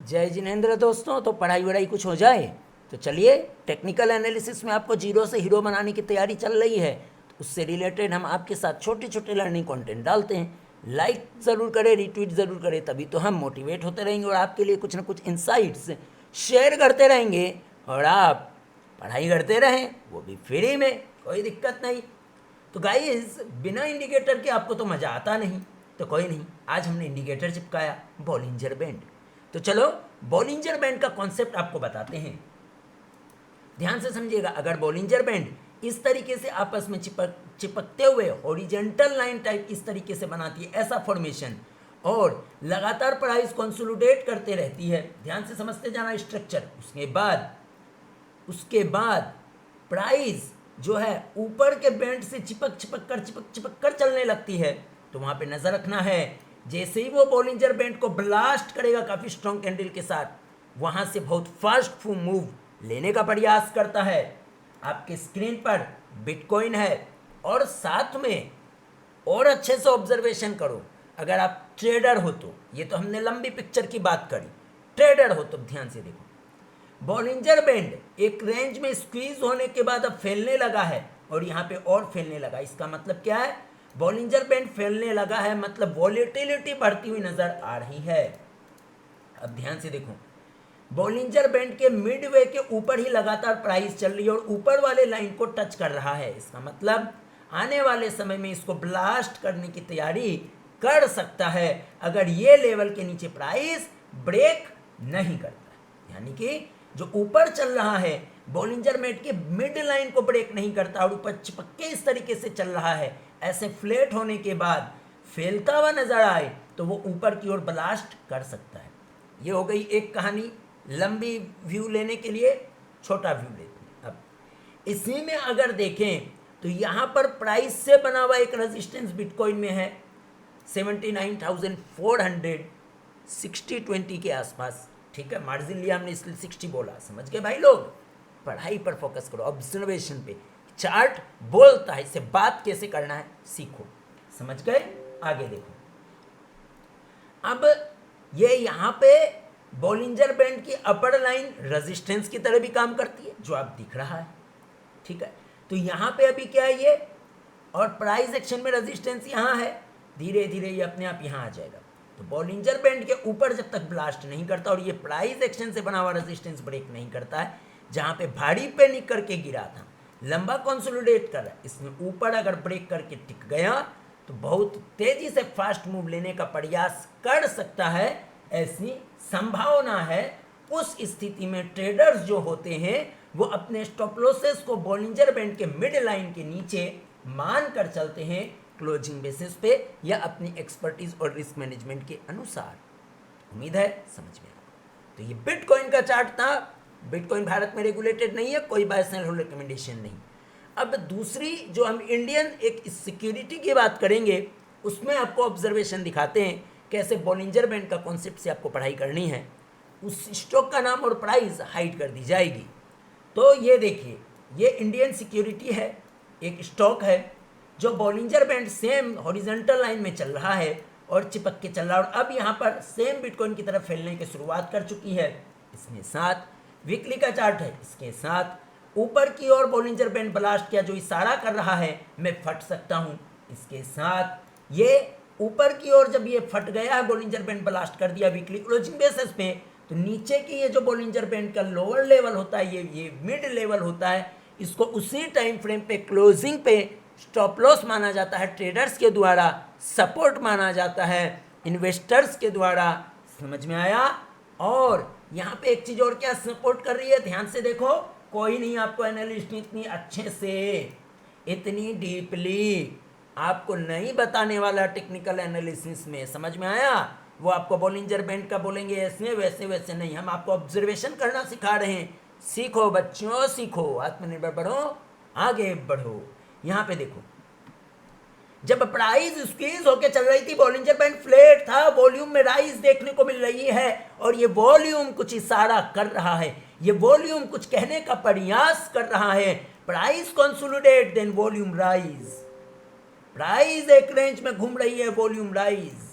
जय जिनेंद्र दोस्तों। तो पढ़ाई वढ़ाई कुछ हो जाए तो चलिए, टेक्निकल एनालिसिस में आपको जीरो से हीरो बनाने की तैयारी चल रही है, तो उससे रिलेटेड हम आपके साथ छोटे छोटे लर्निंग कंटेंट डालते हैं। लाइक ज़रूर करें, रिट्वीट ज़रूर करें, तभी तो हम मोटिवेट होते रहेंगे और आपके लिए कुछ ना कुछ इंसाइट्स शेयर करते रहेंगे और आप पढ़ाई करते रहें, वो भी फ्री में, कोई दिक्कत नहीं। तो गाइस, बिना इंडिकेटर के आपको तो मज़ा आता नहीं, तो कोई नहीं, आज हमने इंडिकेटर चिपकाया, बॉलिंजर बैंड। तो चलो बॉलिंजर बैंड का कॉन्सेप्ट आपको बताते हैं, ध्यान से समझिएगा। अगर बॉलिंजर बैंड इस तरीके से आपस में चिपकते हुए हॉरिजेंटल लाइन टाइप इस तरीके से बनाती है, ऐसा फॉर्मेशन, और लगातार प्राइस कंसोलिडेट करते रहती है, ध्यान से समझते जाना स्ट्रक्चर। उसके बाद प्राइस जो है ऊपर के बैंड से चिपक कर चलने लगती है, तो वहां पे नजर रखना है। जैसे ही वो बॉलिंजर बैंड को ब्लास्ट करेगा काफी स्ट्रॉन्ग कैंडल के साथ, वहां से बहुत फास्ट मूव लेने का प्रयास करता है। आपके स्क्रीन पर बिटकॉइन है, और साथ में और अच्छे से ऑब्जर्वेशन करो, अगर आप ट्रेडर हो तो, ये तो हमने लंबी पिक्चर की बात करी, ट्रेडर हो तो ध्यान से देखो। बॉलिंजर बैंड एक रेंज में स्क्वीज होने के बाद अब फैलने लगा है, और यहाँ पे और फैलने लगा। इसका मतलब क्या है? बॉलिंजर बैंड फैलने लगा है, मतलब वॉलेटिलिटी बढ़ती हुई नजर आ रही है। अब ध्यान से देखो, बॉलिंजर बैंड के मिड वे के ऊपर ही लगातार प्राइस चल रही है और ऊपर वाले लाइन को टच कर रहा है। इसका मतलब आने वाले समय में इसको ब्लास्ट करने की तैयारी कर सकता है, अगर ये लेवल के नीचे प्राइस ब्रेक नहीं करता। यानी कि जो ऊपर चल रहा है बॉलिंजर बैंड के मिड लाइन को ब्रेक नहीं करता और ऊपर चिपक के इस तरीके से चल रहा है, ऐसे फ्लैट होने के बाद फैलता हुआ नजर आए तो वो ऊपर की ओर ब्लास्ट कर सकता है। ये हो गई एक कहानी। लंबी व्यू लेने के लिए छोटा व्यू लेते हैं। अब इसी में अगर देखें तो यहां पर प्राइस से बना हुआ एक रेजिस्टेंस बिटकॉइन में है 79,400 60-20 के आसपास, ठीक है। मार्जिन लिया हमने इसलिए 60 बोला, समझ गए भाई लोग। पढ़ाई पर फोकस करो, ऑब्जर्वेशन पे। चार्ट बोलता है, इसे बात कैसे करना है सीखो, समझ गए। आगे देखो, अब ये यहां पे बॉलिंजर बैंड की अपर लाइन रेजिस्टेंस की तरह भी काम करती है, जो आप दिख रहा है, ठीक है। तो यहां पे अभी क्या है ये, और प्राइस एक्शन में रेजिस्टेंस यहां है, धीरे धीरे ये अपने आप यहां आ जाएगा। तो बॉलिंजर बैंड के ऊपर जब तक ब्लास्ट नहीं करता और ये प्राइस एक्शन से बना हुआ रेजिस्टेंस ब्रेक नहीं करता है, जहां पे भारी पे निक करके गिरा था, लंबा कंसोलिडेट कर रहा है, इसमें ऊपर अगर ब्रेक करके टिक गया तो बहुत तेजी से फास्ट मूव लेने का प्रयास कर सकता है, ऐसी संभावना है। उस स्थिति में ट्रेडर्स जो होते हैं वो अपने स्टॉप लॉसेस को बॉलिंजर बैंड के मिड लाइन के नीचे मान कर चलते हैं, क्लोजिंग बेसिस पे या अपनी एक्सपर्टीज और रिस्क मैनेजमेंट के अनुसार। उम्मीद है समझ में आया। तो ये बिटकॉइन का चार्ट था। बिटकॉइन भारत में रेगुलेटेड नहीं है, कोई बाय सेल होल्ड रिकमेंडेशन नहीं। अब दूसरी जो हम इंडियन एक सिक्योरिटी की बात करेंगे, उसमें आपको ऑब्जर्वेशन दिखाते हैं कैसे बॉलिंजर बैंड का कॉन्सेप्ट से आपको पढ़ाई करनी है। उस स्टॉक का नाम और प्राइस हाइड कर दी जाएगी। तो ये देखिए, ये इंडियन सिक्योरिटी है, एक स्टॉक है जो Bollinger band same horizontal line में चल रहा है और चिपक के चल रहा है, और अब यहाँ पर सेम बिटकॉइन की तरफ फैलने की शुरुआत कर चुकी है। इसके साथ वीकली का चार्ट है, इसके साथ ऊपर की ओर बॉलिंजर बैंड ब्लास्ट किया जो इशारा कर रहा है मैं फट सकता हूँ। इसके साथ ये ऊपर की ओर जब ये फट गया है, बॉलिंजर बैंड ब्लास्ट कर दिया वीकली क्लोजिंग बेसिस पे, तो नीचे की ये जो बॉलिंजर बैंड का लोअर लेवल होता है, ये मिड लेवल होता है, इसको उसी टाइम फ्रेम पे क्लोजिंग पे स्टॉप लॉस माना जाता है, ट्रेडर्स के द्वारा सपोर्ट माना जाता है, इन्वेस्टर्स के द्वारा। समझ में आया। और यहाँ पे एक चीज और क्या सपोर्ट कर रही है, ध्यान से देखो, कोई नहीं आपको एनालिस्ट इतनी अच्छे से, इतनी डीपली आपको नहीं बताने वाला टेक्निकल एनालिसिस में, समझ में आया। वो आपको बॉलिंजर बैंड का बोलेंगे ऐसे वैसे वैसे नहीं, हम आपको ऑब्जर्वेशन करना सिखा रहे हैं। सीखो बच्चों, सीखो, आत्मनिर्भर बढ़ो, आगे बढ़ो। यहाँ पे देखो, जब प्राइस स्क्वीज होके चल रही थी, बॉलिंजर बैंड फ्लैट था, वॉल्यूम में राइज देखने को मिल रही है, और ये वॉल्यूम कुछ इशारा कर रहा है, ये वॉल्यूम कुछ कहने का प्रयास कर रहा है। Price consolidate then volume rise, price एक रेंज में घूम रही है, वॉल्यूम राइज,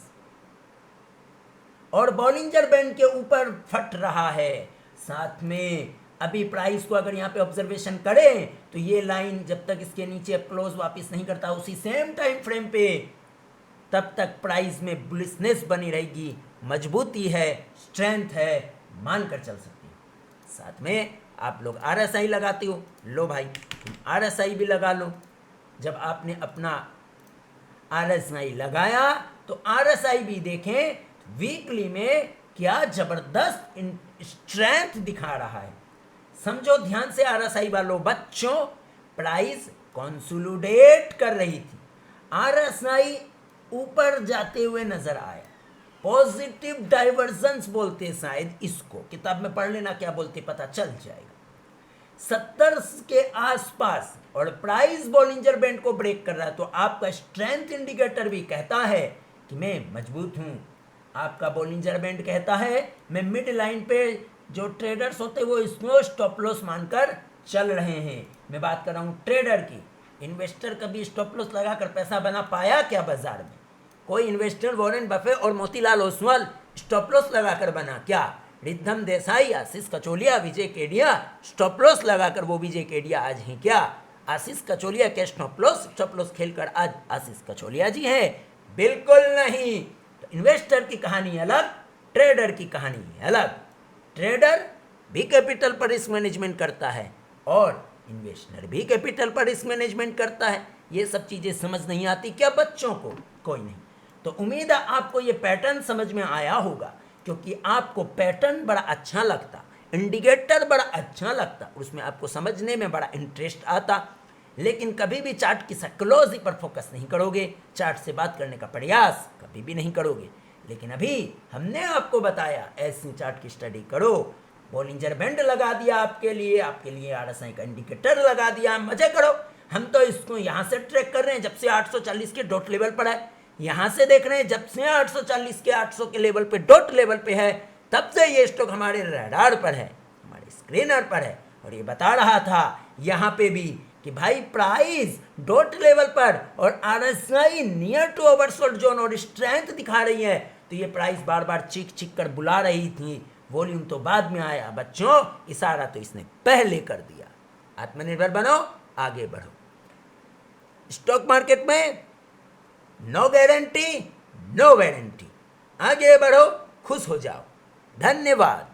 और बॉलिंजर बैंड के ऊपर फट रहा है। साथ में अभी प्राइस को अगर यहाँ पे ऑब्जर्वेशन करें तो ये लाइन जब तक इसके नीचे क्लोज वापस नहीं करता उसी सेम टाइम फ्रेम पे, तब तक प्राइस में बुलिशनेस बनी रहेगी, मजबूती है, स्ट्रेंथ है, मानकर चल सकती है। साथ में आप लोग RSI लगाते हो, लो भाई RSI भी लगा लो। जब आपने अपना RSI लगाया तो RSI भी देखें वीकली में क्या जबरदस्त स्ट्रेंथ दिखा रहा है। समझो ध्यान से RSI वालों बच्चों, प्राइस कंसोलिडेट कर रही थी, RSI ऊपर जाते हुए नजर आया, पॉजिटिव डाइवर्जेंस बोलते शायद इसको, किताब में पढ़ लेना क्या बोलते पता चल जाएगा। 70 के आसपास और प्राइस बॉलिंजर बैंड को ब्रेक कर रहा है तो आपका स्ट्रेंथ इंडिकेटर भी कहता है कि मैं मजबूत हूं। आपका बॉलिंजर बैंड कहता है मैं मिड लाइन पे जो ट्रेडर्स होते हैं वो इसको स्टॉप लॉस मानकर चल रहे हैं। मैं बात कर रहा हूं ट्रेडर की। इन्वेस्टर कभी स्टॉप लॉस लगाकर पैसा बना पाया क्या बाजार में? कोई इन्वेस्टर वॉरेन बफे और मोतीलाल ओसवाल स्टॉप लॉस लगाकर बना क्या? रिद्धम देसाई, आशीष कचोलिया, विजय केडिया स्टॉप लॉस लगाकर वो विजय केडिया आज हैं क्या? आशीष कचोलिया के स्टॉप लॉस खेलकर आज आशीष कचोलिया जी हैं? बिल्कुल नहीं। तो इन्वेस्टर की कहानी अलग, ट्रेडर की कहानी अलग। ट्रेडर भी कैपिटल पर रिस्क मैनेजमेंट करता है और इन्वेस्टर भी कैपिटल पर रिस्क मैनेजमेंट करता है। ये सब चीजें समझ नहीं आती क्या बच्चों को? कोई नहीं। तो उम्मीद है आपको ये पैटर्न समझ में आया होगा, क्योंकि आपको पैटर्न बड़ा अच्छा लगता, इंडिकेटर बड़ा अच्छा लगता, उसमें आपको समझने में बड़ा इंटरेस्ट आता। लेकिन कभी भी चार्ट की साइकोलॉजी पर फोकस नहीं करोगे, चार्ट से बात करने का प्रयास कभी भी नहीं करोगे। लेकिन अभी हमने आपको बताया ऐसी चार्ट की स्टडी करो, बॉलिंजर बैंड लगा दिया आपके लिए RSI का इंडिकेटर लगा दिया, मजे करो। हम तो इसको यहाँ से ट्रैक कर रहे हैं जब से 840 के डॉट लेवल पर है, यहाँ से देख रहे हैं जब से 840 के 800 के लेवल पे डॉट लेवल पे है, तब से ये स्टॉक हमारे रडार पर है, हमारे स्क्रीनर पर है। और ये बता रहा था यहाँ पे भी कि भाई प्राइस डॉट लेवल पर और RSI near to oversold zone और स्ट्रेंथ दिखा रही है, तो ये प्राइस बार बार चीख कर बुला रही थी। वॉल्यूम तो बाद में आया बच्चों, इशारा तो इसने पहले कर दिया। आत्मनिर्भर बनो, आगे बढ़ो। स्टॉक मार्केट में नो गारंटी नो वारंटी, आगे बढ़ो, खुश हो जाओ। धन्यवाद।